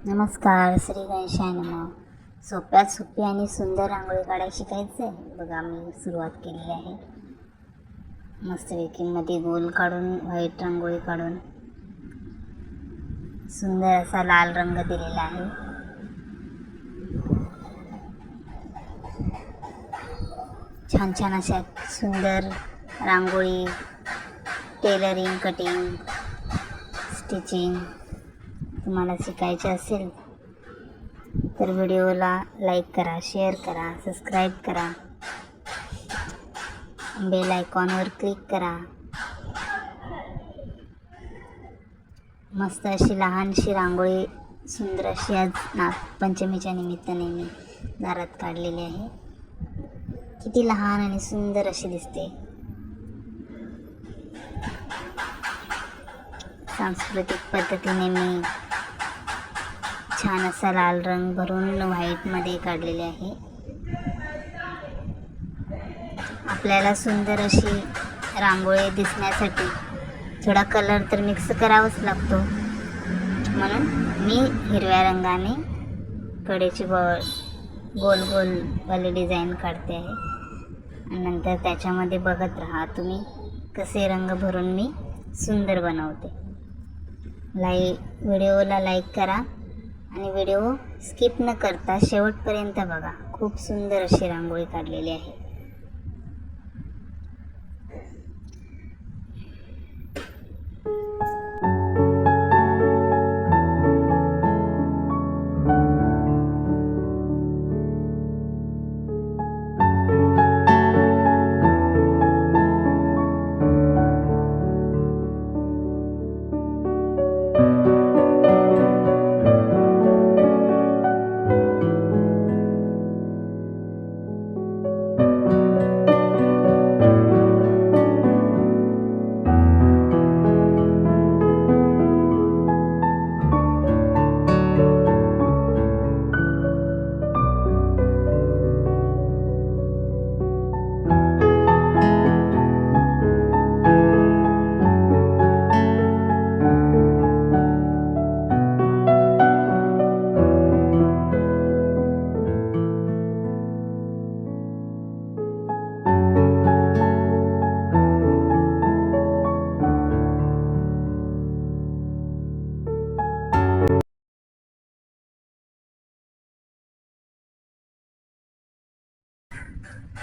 नमस्कार, श्री गणेशाय नमः. सोप्यात सोपी आणि सुंदर रांगोळी काढायला शिकायचं आहे बघा. मी सुरुवात केलेली आहे. मस्तपैकी मध्ये गोल काढून व्हाईट रांगोळी काढून सुंदर असा लाल रंग दिलेला आहे. छान छान अशा सुंदर रांगोळी, टेलरिंग, कटिंग, स्टिचिंग तुम्हाला शिकायचे असेल तर व्हिडिओला लाईक करा, शेअर करा, सबस्क्राईब करा, बेल आयकॉनवर क्लिक करा. मस्त अशी लहानशी रांगोळी सुंदर अशी आज नागपंचमीच्या निमित्ताने मी दारात काढलेली आहे. किती लहान आणि सुंदर अशी दिसते. सांस्कृतिक पद्धतीने मी छान असा लाल रंग भरून व्हाईटमध्ये काढलेले आहे. आपल्याला सुंदर अशी रांगोळी दिसण्यासाठी थोडा कलर तर मिक्स करावाच लागतो, म्हणून मी हिरव्या रंगाने कडेची गोल गोलवाली डिझाईन काढते आहे. आणि नंतर त्याच्यामध्ये बघत राहा तुम्ही कसे रंग भरून मी सुंदर बनवते. व्हिडिओला लाईक करा आणि व्हिडिओ स्किप न करता शेवटपर्यंत बघा. खूप सुंदर अशी रांगोळी काढलेली आहे.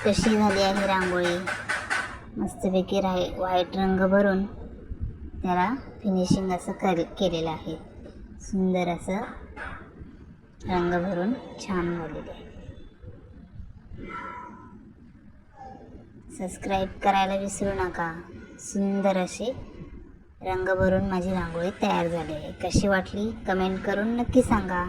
कशी झाली आहे रांगोळी. मस्तपैकी व्हाईट रंग भरून त्याला फिनिशिंग असं केलेलं आहे. सुंदर असं रंग भरून छान झालेले आहे. सबस्क्राईब करायला विसरू नका. सुंदर असे रंग भरून माझी रांगोळी तयार झाली आहे. कशी वाटली कमेंट करून नक्की सांगा.